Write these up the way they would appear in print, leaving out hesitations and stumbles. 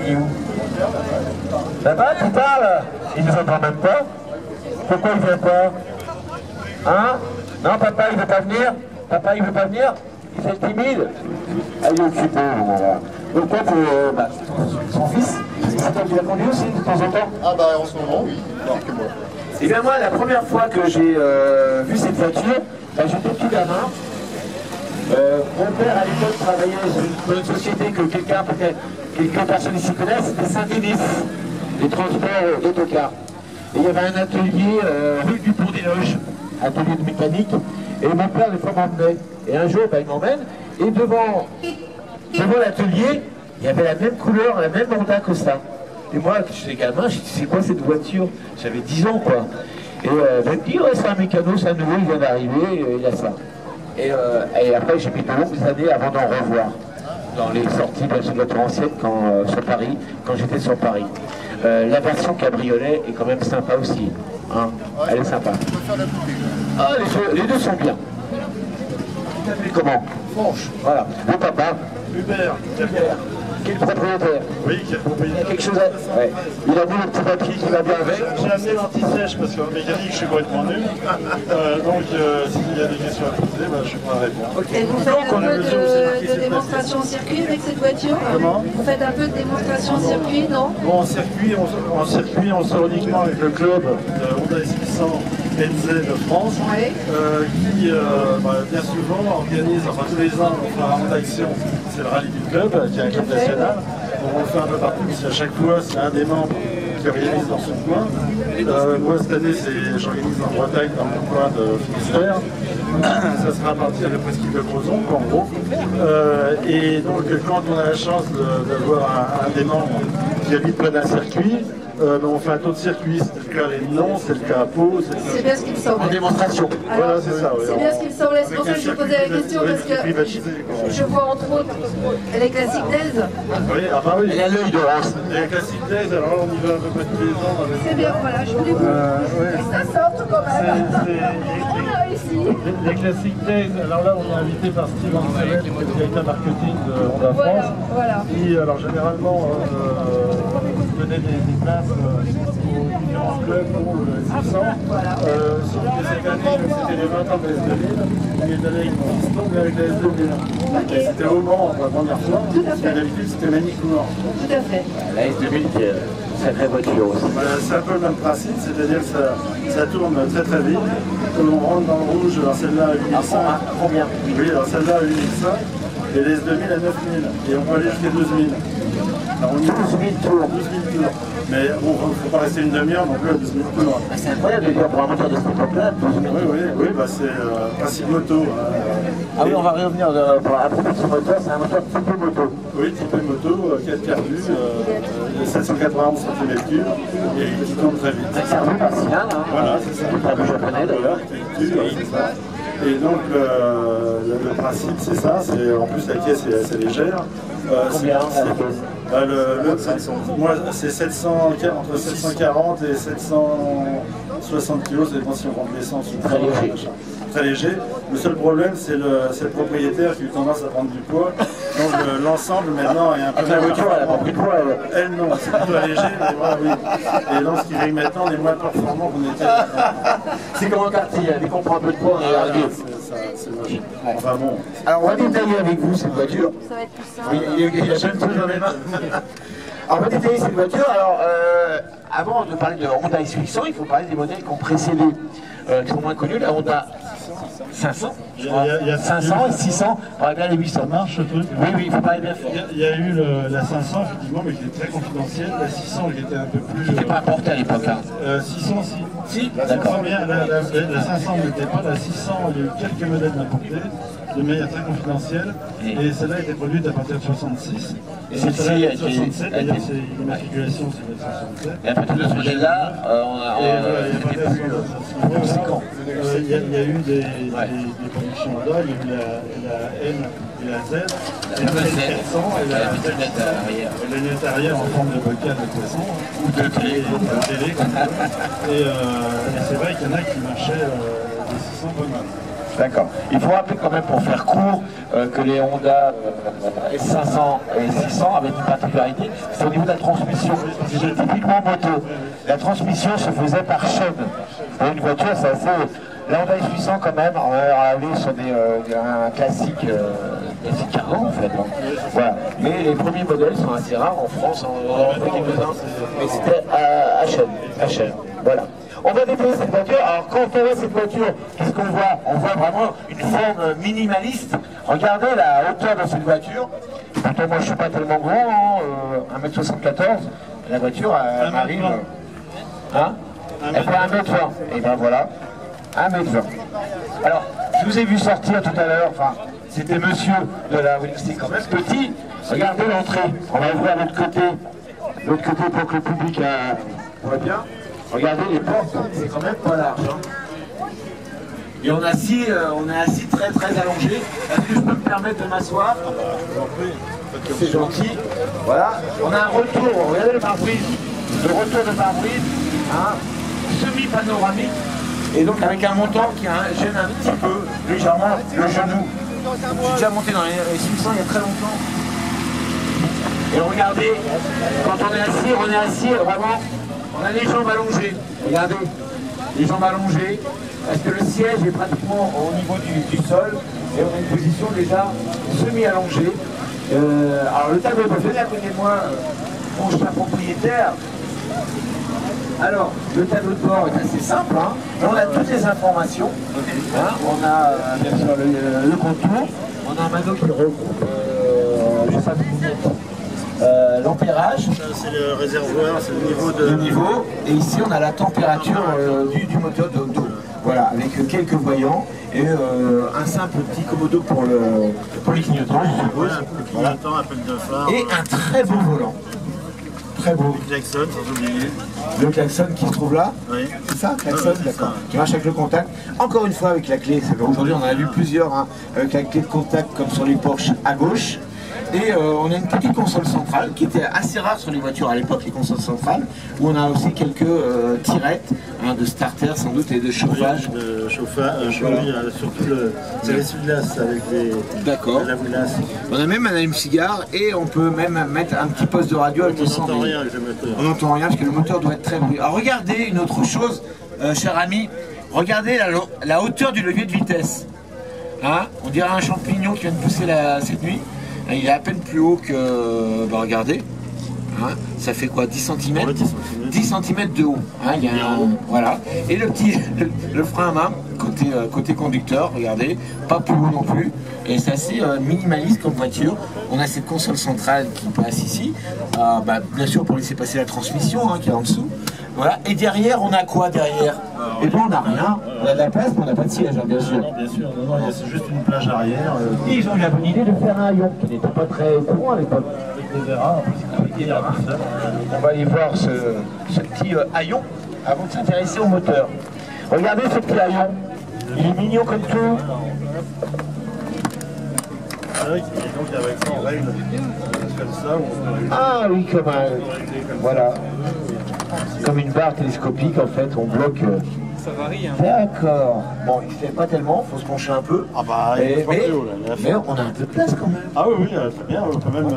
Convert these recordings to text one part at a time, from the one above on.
Il est où? Là-bas, tu parles? Il ne nous entend même pas. Pourquoi il ne vient pas? Hein? Non, papa, il ne veut pas venir? Papa, il ne veut pas venir? Il fait le timide? Ah, il est occupé, voilà. Donc toi, son fils, c'est toi qui l'as conduit aussi de temps en temps? Ah bah en ce moment, oui. Non, que moi. Eh bien moi, la première fois que j'ai vu cette voiture, j'étais petit gamin. Mon père à l'époque travaillait dans une société que quelques personnes ici connaissent, c'était Saint-Denis, les transports d'autocars. Et il y avait un atelier rue du Pont-des-Loges, atelier de mécanique, et mon père des fois m'emmenait. Et un jour, il m'emmène, et devant l'atelier, il y avait la même couleur, la même Honda Costa. Et moi, j'étais gamin, je dis c'est quoi cette voiture? J'avais 10 ans quoi. Et il me dit ouais, c'est un mécano, c'est un nouveau, il vient d'arriver, il y a ça. Et après j'ai mis de longues années avant d'en revoir. Dans les sorties de la voiture ancienne sur Paris, quand j'étais sur Paris. La version cabriolet est quand même sympa aussi. Hein, elle est sympa. Ah, les deux sont bien. Tu t'appelles comment? Franche. Voilà. Le papa. Hubert. Qui est le propriétaire? Oui, qui est le propriétaire. Il y a quelque chose à... Ouais. Il a mis le petit papier qui va bien avec. J'ai amené l'anti-sèche parce qu'en mécanique je suis complètement nul. Donc s'il y a des questions à poser, je suis prêt à répondre. Et vous faites un peu de démonstration en circuit avec cette voiture? Comment? Vous faites un peu de démonstration en circuit, non? Bon, en circuit, on sort uniquement avec le club de Honda S800 NZ de France, qui bien souvent organise, enfin tous les ans, on fera un Honda Action, c'est le rallye du club, qui est un club national. Donc on le fait un peu partout, parce qu'à chaque fois, c'est un des membres qui organise dans son coin. Moi, cette année, j'organise en Bretagne, dans mon coin de Finistère. Ça sera à partir de la presqu'île de Crozon, en gros. Et donc, quand on a la chance d'avoir un des membres qui habite près d'un circuit, on fait un tour de circuit, c'est le cas les Noms, c'est le cas à Pau. C'est bien ce qui me semble. En démonstration. Voilà, c'est ça. C'est bien ce qui me semblait, c'est pour ça que je posais la question, parce que je vois entre autres les classiques d'Aise. Oui, ah bah oui. Il a l'œil de Rance. Les classiques d'Aise, alors là, on y va un peu près tous les ans. C'est bien, voilà, je voulais vous. Ça sort quand même. On a réussi. Les classiques Days, alors là on est invité par Steve Anselette, le directeur marketing de Honda France, qui alors généralement donnait des places aux différents clubs pour le S800. Sauf que cette année c'était les 20 ans de la S2000, il est allé avec mon fiston mais avec la S2000. Et c'était au Mans pour la première fois, parce que d'habitude c'était Manicourt. Tout à fait. La S2000 qui est une sacrée voiture aussi. C'est un peu le même principe, c'est-à-dire que ça tourne très très vite. On rentre dans le rouge, alors celle-là à 8005. Combien? Oui, alors celle-là à 8005 et les S2000 à 9000. Et on peut aller jusqu'à 12 000. Alors on y 12 000 tours. 12 000 tours. Mais bon, il ne faut pas rester une demi-heure non plus à 12 000 tours. C'est incroyable de dire pour un moteur de cette époque-là, 12 000 tours. Oui, c'est principe moto. Ah oui, on va revenir à propos de ce moteur, c'est un moteur type moto. Oui, type moto, 4 carbus, 791 cm3 et qui tourne très vite. C'est un peu par cylindre, hein. Voilà, c'est ça. C'est un peu japonais d'ailleurs. C'est ça. Et donc le principe c'est ça, en plus la caisse est assez légère. Combien la caisse? Moi c'est 700, entre 740 et 760 kg, ça dépend si on rentre l'essence ou très léger. Très léger. Le seul problème c'est le propriétaire qui a eu tendance à prendre du poids. Donc l'ensemble maintenant est un peu... La voiture elle a pas pris de poids elle non, c'est plutôt léger, mais moi oui. Et donc ce qui fait que maintenant on est moins performant qu'on était. C'est comme un quartier, dès qu'on prend un peu de poids, on est largué. C'est moche. Enfin bon. Alors on va détailler avec vous cette voiture. Ça va être plus simple. Oui, il y a plein de choses dans les mains. Alors on va détailler cette voiture. Alors avant de parler de Honda S800, il faut parler des modèles qui ont précédé, qui sont moins connus, la Honda 500, je crois. Il y a 500 et 600, on va bien les 800. Ça marche ce truc? Oui, il faut parler bien fort. Il y a eu la 500 effectivement, mais qui était très confidentielle. La 600 qui était un peu plus... Qui n'était pas apportée à l'époque. 600 si. La 500 bien, la 500 n'était pas. La 600, il y a eu quelques modèles d'importés, de manière très confidentielle. Et celle-là a été produite à partir de 66. Et celle-ci a été... 67, d'ailleurs c'est l'immatriculation, c'est 67. Et à partir de ce modèle-là, c'était plus conséquent. Il y a eu des productions Honda, il y a eu la N et la Z, la Z, et la lunette arrière en forme de bocal de poisson, ou de télé, comme ça. Et c'est vrai qu'il y en a qui marchaient des 600 pas mal. D'accord. Il faut rappeler quand même, pour faire court, que les Honda S500 et 600 avaient une particularité, c'est au niveau de la transmission. C'est typiquement moto. La transmission se faisait par chaîne. Une voiture, c'est assez... La Honda S800 quand même, on a allé sur un classique cargo en fait. Hein. Voilà. Mais les premiers modèles sont assez rares en France, on en a fait quelques-uns, mais c'était à chaîne. Voilà. On va déposer cette voiture. Alors quand on voit cette voiture, qu'est-ce qu'on voit? On voit vraiment une forme minimaliste. Regardez la hauteur de cette voiture. Pourtant moi je suis pas tellement grand, hein, 1m74. La voiture elle arrive. Hein? Elle fait 1m20. Et ben voilà. 1m20. Alors, je vous ai vu sortir tout à l'heure, enfin, c'était monsieur de la... C'est quand même petit. Regardez l'entrée. On va ouvrir l'autre côté. L'autre côté pour que le public voit bien. Regardez les portes, c'est quand même pas large. Hein. Et on est assis très très allongé. Est-ce que je peux me permettre de m'asseoir? C'est gentil. Voilà. On a un retour, regardez le pare-brise. Le retour de pare-brise, hein, semi-panoramique. Et donc avec un montant qui gêne un petit peu, légèrement, le genou. J'ai déjà monté dans les 600 il y a très longtemps. Et regardez, quand on est assis vraiment, on a les jambes allongées. Regardez, les jambes allongées, parce que le siège est pratiquement au niveau du sol, et on a une position déjà semi-allongée. Alors le tableau, venez à côté de moi, mon chat propriétaire. Alors, le tableau de bord est assez simple, hein. On a toutes les informations, hein. On a bien sûr le contour, on a un maneau qui regroupe, je sais pas l'ampérage. C'est le réservoir, c'est le niveau de... Le niveau, et ici on a la température du moteur d'eau. Voilà, avec quelques voyants et un simple petit commodo pour les clignotants, je suppose. Voilà. Appel de phare. Et un très beau volant. Très beau. Le klaxon, sans oublier. Le klaxon qui se trouve là. Oui. C'est ça, klaxon, d'accord. Qui marche avec le contact. Encore une fois avec la clé. Aujourd'hui, on en a vu plusieurs, hein, avec la clé de contact comme sur les Porsche à gauche. Et on a une petite console centrale qui était assez rare sur les voitures à l'époque, les consoles centrales, où on a aussi quelques tirettes, hein, de starter sans doute et de chauffage. Oui, de chauffage, voilà. Oui, surtout c'est l'essuie-glace avec des... D'accord. On a même un allume-cigare et on peut même mettre un petit poste de radio avec le son. On n'entend rien avec le moteur. On n'entend rien parce que le moteur doit être très bruyant. Alors regardez une autre chose, cher ami, regardez la hauteur du levier de vitesse. Hein, on dirait un champignon qui vient de pousser cette nuit. Il est à peine plus haut que... Bah regardez, hein, ça fait quoi, 10 cm, 10 cm de haut. Hein, il y a voilà. Et le frein à main, côté conducteur, regardez, pas plus haut non plus. Et c'est assez minimaliste comme voiture. On a cette console centrale qui passe ici, bien sûr pour laisser passer la transmission, hein, qui est en dessous. Voilà. Et derrière, on a quoi derrière? Et bien on n'a rien, on a de la place mais on n'a pas de siège, hein, bien sûr. Non, bien sûr, c'est juste une plage arrière. Et ils ont eu la bonne idée de faire un haillon qui n'était pas très courant à l'époque. On va aller voir ce petit haillon avant de s'intéresser au moteur. Regardez ce petit haillon, il est mignon comme tout. Et donc avec ça on règle comme ça. Ah oui, comme voilà. Comme une barre télescopique en fait, on bloque. Ça varie. Hein. D'accord. Bon, il ne fait pas tellement, il faut se pencher un peu. Ah bah, mais on a un peu de place quand même. Ah oui, très bien. Quand même,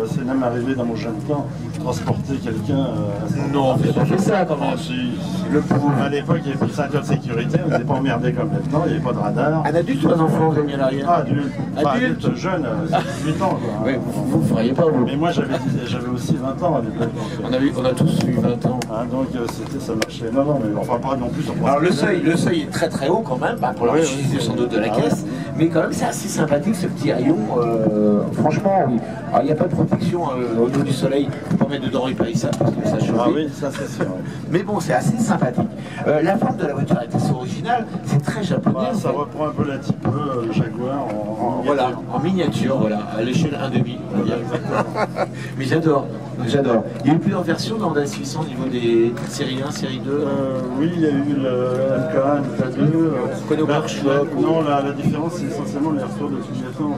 c'est même arrivé dans mon jeune temps, transporter quelqu'un. Non, on n'a pas fait ça quand même. À l'époque, il n'y avait plus de ceinture de sécurité, on n'était pas emmerdé comme maintenant, il n'y avait pas de radar. Un adulte ou un enfant, vous avez mis à l'arrière? Ah, adulte jeune, 18 ans. Quoi. Oui, vous ne feriez pas vous. Mais moi, j'avais aussi 20 ans à l'époque. On a tous eu 20 ans. Ah, donc ça marchait. Non, mais enfin pas non plus. Alors le seuil est très très haut quand même, pour la rigidité sans doute de la caisse, mais quand même c'est assez sympathique ce petit haillon, franchement oui. Alors il n'y a pas de protection au dos du soleil, il faut pas mettre dedans ça parce que ça chauffe. Ah oui, ça c'est sûr. Mais bon, c'est assez sympathique. La forme de la voiture est assez originale, c'est très japonais. Bah, ça reprend un peu la type le Jaguar en miniature, voilà, à l'échelle 1,5. Mais j'adore. Il y a eu plusieurs versions dans la S800 au niveau des série 1, série 2. Oui, il y a eu le MK1, MK2. Non, la différence c'est essentiellement les ressorts de clignotant.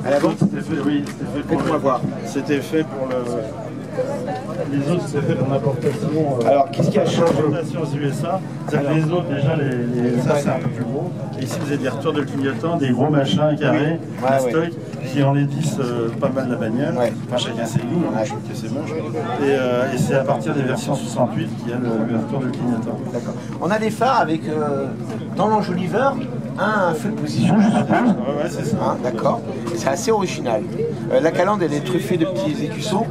À la vente, c'était fait pour le... C'était fait pour le... Les autres, c'est fait en importation. Alors, qu'est-ce qui a changé? Importation aux USA. C'est-à-dire que les autres, déjà, ça c'est un peu plus gros. Et ici, vous avez des retours de clignotants, des gros machins carrés, stock, qui enlaidissent pas mal la bagnole. Enfin, chacun ses goûts, je trouve que c'est moche. Et c'est à partir des versions 68 qu'il y a le retour de clignotant. D'accord. On a des phares avec, dans l'enjoliveur, un feu de position, je suppose. Ouais, c'est ça. Hein, d'accord. C'est assez original. La calandre, elle est truffée de petits écussons.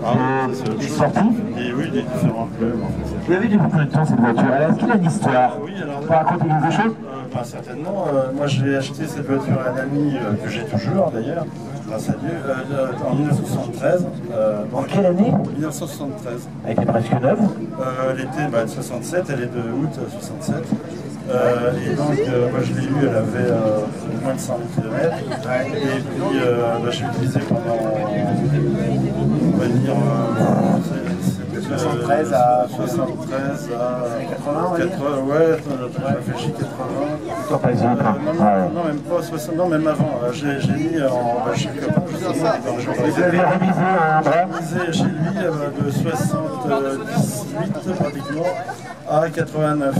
Des sorties. Et oui, des différents clubs. En fait. Vous avez depuis combien de temps cette voiture? Est-ce qu'il a une histoire? Oui, alors. Vous pouvez raconter quelque chose? Pas certainement. Moi, j'ai acheté cette voiture à un ami que j'ai toujours d'ailleurs, grâce à Dieu, en 1973. En quelle année? 1973. Elle était presque neuve. Elle était de 67, elle est de août 67. Et donc, moi je l'ai eue, elle avait moins de 100 km. Et puis, je l'ai utilisée pendant, on va dire, 73 à 73 à 80, ouais, je réfléchis 80. Non, même pas 60, non, même avant. J'ai mis chez le copain, justement, dans le jour. Vous avez révisé un bras? Révisé chez lui de 78 pratiquement à 89.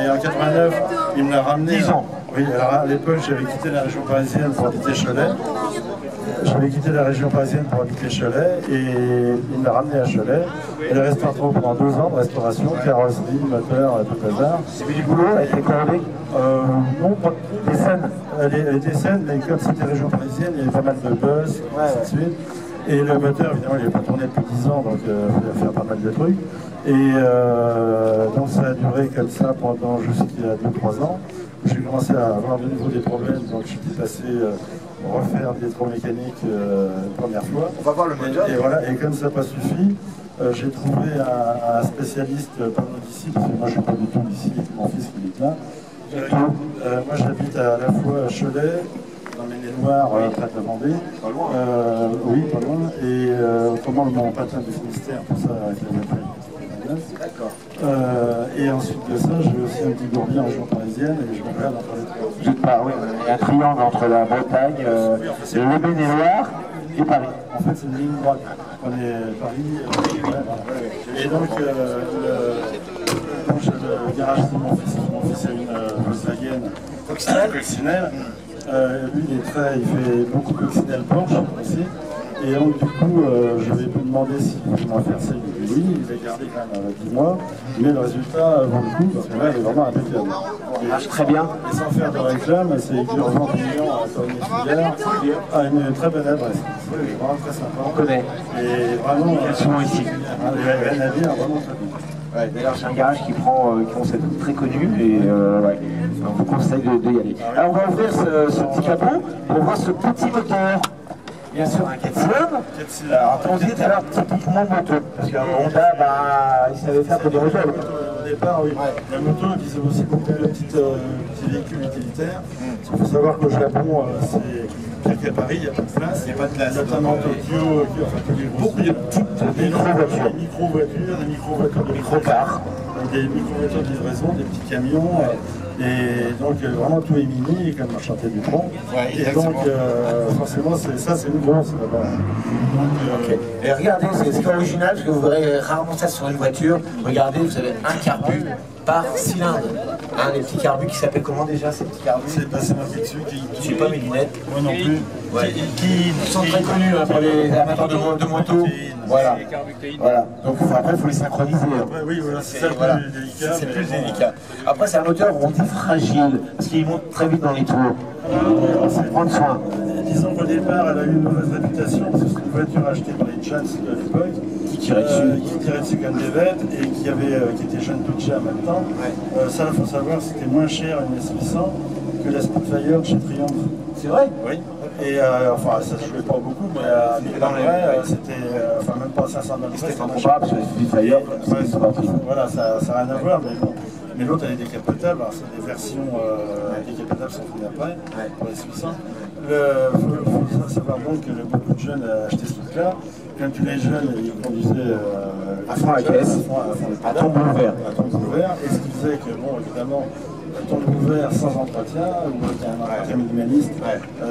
Et en 89, il me l'a ramené. 10 ans. Oui, alors à l'époque, j'avais quitté la région parisienne pour habiter Cholet. J'avais quitté la région parisienne pour habiter Cholet et il m'a ramené à Cholet. Elle est restée en travaux pendant 2 ans de restauration, carrosserie, moteur, tout le bazar. C'est du boulot, elle était corrélée? Non, pas des scènes. Elle était saine, mais comme c'était région parisienne, il y avait pas mal de buzz, ainsi de suite. Et le moteur, évidemment, il n'est pas tourné depuis 10 ans, donc il fallait faire pas mal de trucs. Et donc ça a duré comme ça pendant jusqu'à 2-3 ans. J'ai commencé à avoir de nouveau des problèmes, donc je suis passé refaire des électromécaniques première fois. On va voir le moteur. Et voilà, et comme ça n'a pas suffi, j'ai trouvé un spécialiste pas loin d'ici, parce que moi je ne suis pas du tout d'ici, mon fils qui est là. Moi j'habite à la fois à Cholet, dans Maine-et-Loire, près de la Vendée. Pas loin. Oui, pas loin. Et autrement, mon patin du Finistère, pour ça, avec la voiture. D'accord. Et ensuite de ça, j'ai aussi un petit gourbier en région parisienne et je me regarde entre les trois. Vous êtes pas, oui, il y a un triangle entre la Bretagne, le Maine-et-Loire et Paris. En fait, c'est une ligne droite. On est Paris. Et donc, le garage de mon fils a une Volkswagen coccinelle. Lui, il fait beaucoup de coccinelle Porsche aussi. Et donc, du coup, je vais lui demander s'il veut m'en faire ça. Il dit oui, il va garder quand même 10 mois. Mais le résultat vaut le coup, parce que là, il est vraiment impeccable. Il marche très bien. Et sans faire de réclame, c'est Urgent Million à Saône-et-Filière, à une très bonne adresse. C'est vraiment très sympa. On connaît. Et vraiment, souvent ici. Un navire vraiment très bien. Ouais, d'ailleurs, c'est un garage qui ont cette route très connue et on vous conseille de y aller. Alors, on va ouvrir ce petit capot pour voir ce petit moteur. Bien sûr, un 4 cylindres. Alors, on disait tout à l'heure typiquement moto, parce qu'un Honda, il savait faire pour des motos. Au départ, oui. La moto utilisait aussi beaucoup de petits véhicules utilitaires. Il faut savoir qu'au Japon, c'est qu'à Paris, il n'y a pas de place. Il n'y a pas de place. Notamment Tokyo, beaucoup de petites micro-voitures. Des micro-voitures, des micro-cars, des micro-voitures de livraison, des petits camions. Et donc vraiment tout est mini, comme un chantier du tronc. Ouais, et donc forcément c'est une grosse là-bas. Okay. Et regardez, c'est original parce que vous verrez rarement ça sur une voiture. Regardez, vous avez un carbu par cylindre. Des petits carbus qui s'appellent comment déjà ces petits carbus? C'est marqué dessus qui. Je sais pas mes lunettes. Moi non plus. Ouais. Qui sont très connus pour les amateurs de moto. Voilà. Voilà. Donc après il faut les synchroniser. Après, oui, voilà, c'est ça le plus délicat. C'est plus délicat. Après c'est un moteur, on dit fragile, parce qu'il monte très vite dans les tours. Il faut prendre soin. Disons qu'au départ, elle a eu une mauvaise réputation, parce que c'est une voiture achetée par les Chance de l'époque. Qui tirait dessus. Qui tirait dessus comme des bêtes, et qui était jeune budget en même temps. Ça, il faut savoir, c'était moins cher une S800 que la Spitfire de chez Triumph. C'est vrai? Oui. Et enfin, ça se jouait pas beaucoup, mais dans vrai, c'était même pas 500 000 C'était incomparable parce que la Spitfire, voilà, ça n'a rien à voir, mais bon. Mais l'autre, elle est décapotable, alors c'est des versions décapotables sont venues après, pour les 800. Il faut savoir donc que beaucoup de jeunes ont acheté ce truc-là. Quand tous les jeunes, ils conduisaient à fond la caisse, à tombeau ouvert. Et ce qui faisait que, bon, évidemment, tombeau ouvert sans entretien, ou avec un entretien minimaliste,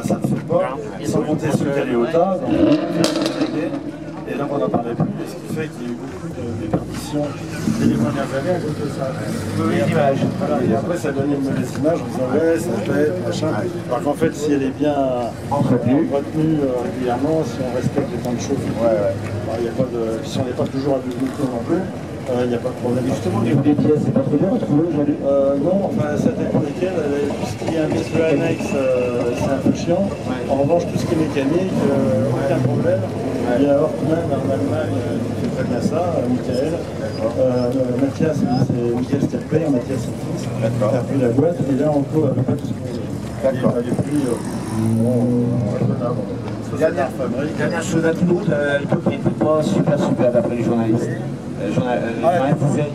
ça ne fait pas. Sans compter sur qu'elle est au tas, donc Et donc on n'en parlait plus, et ce qui fait qu'il y a eu beaucoup de déperditions dès les premières années à cause de ça. L'image. Voilà, et après ça donnait une mauvaise image en disant ouais, ça pète, machin. Alors qu'en fait, si elle est bien entretenue régulièrement, si on respecte les temps de chauffe, si on n'est pas toujours à 12 000 non plus, il n'y a pas de problème. Justement, au niveau des pièces, c'est pas trop dur à trouver aujourd'hui? Non, enfin ça dépend desquelles. Tout ce qui est un petit peu annexe, c'est un peu chiant. En revanche, tout ce qui est mécanique, aucun problème. Il y a Hortman en Allemagne qui fait très bien ça, Michael. Mathias, c'est Michael Stelper, Mathias c'est fils. Il a pris la boîte et là on court à peu près tout ce qu'il veut. D'accord. Les prix Dernière chose à tout, le top n'était pas super d'après les journalistes. Les journalistes disaient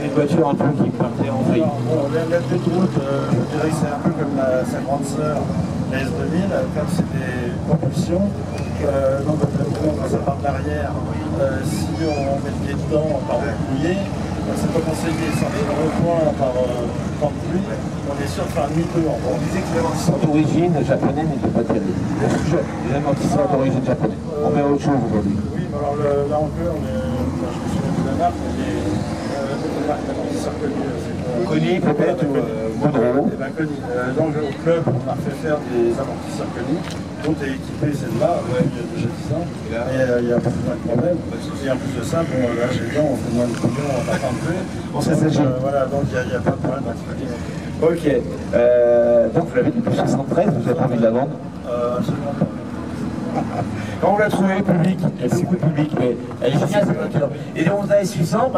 une voiture un peu qui partait en vrille. La route, je dirais que c'est un peu comme la 50 sœurs, la S2000, comme c'est des propulsions. Donc quand ça part de l'arrière, si on met le pied dedans par mouillé, c'est pas conseillé, sortir au point par temps de pluie, on est sûr de faire un demi-tour. On disait que les amortisseurs d'origine japonais n'étaient pas terribles. Les amortisseurs d'origine japonais. On met autre chose aujourd'hui. Oui, mais alors là encore, je me souviens de la marque, mais la marque d'amortisseurs connue, c'est Connu peut-être ou Monroe. Donc au club, on a fait faire des amortisseurs connus, dont est équipé celle-là, il y a déjà 10 ans, et il n'y a pas de problème. Et en plus de ça, bon, là, chez les gens, on fait moins de couillons, on n'a pas de peu. Voilà, donc il n'y a pas de problème particulier. Ok. Donc vous l'avez dit depuis 73, vous avez envie de la vendre? Absolument pas. Quand vous la trouvez public, il y a beaucoup de public, mais elle est géniale cette voiture. Et les Honda S800,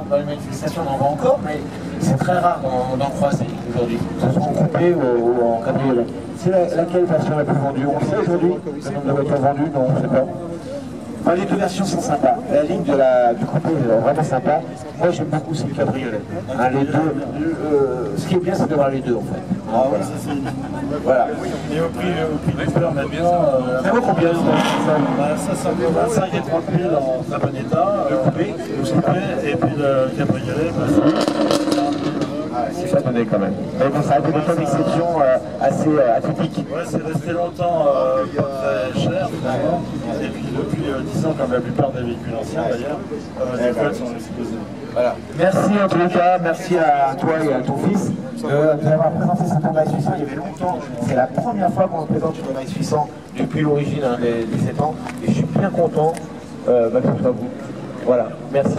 dans les manifestations on en voit encore, mais c'est très rare d'en croiser aujourd'hui, que ce soit en coupé ou en cabriolet. C'est laquelle version la plus vendue? On le sait aujourd'hui, le nombre de voitures vendues? Non, on ne sait pas. Enfin, les deux versions sont sympas. La ligne du coupé est vraiment sympa. Moi j'aime beaucoup c'est le cabriolet. Les deux, ce qui est bien c'est d'avoir les deux en fait. Voilà. Ça c'est voilà. Et au prix du fleur maintenant, ça vaut combien ça vaut 25 et 30 000 en très bon état, le coupé, et puis le cabriolet, c'est japonais quand même. Mais bon, ça a été des cas d'exception assez atypiques. Ouais, c'est resté longtemps pas très cher finalement. Et puis depuis 10 ans, comme la plupart des véhicules anciens d'ailleurs, les vols sont explosés. Voilà. Merci en tous les cas, merci à toi et à ton fils d'avoir présenté cette Honda S800 il y avait longtemps. C'est la première fois qu'on présente une Honda S800 depuis l'origine des 7 ans. Et je suis bien content que ce soit vous. Voilà, merci.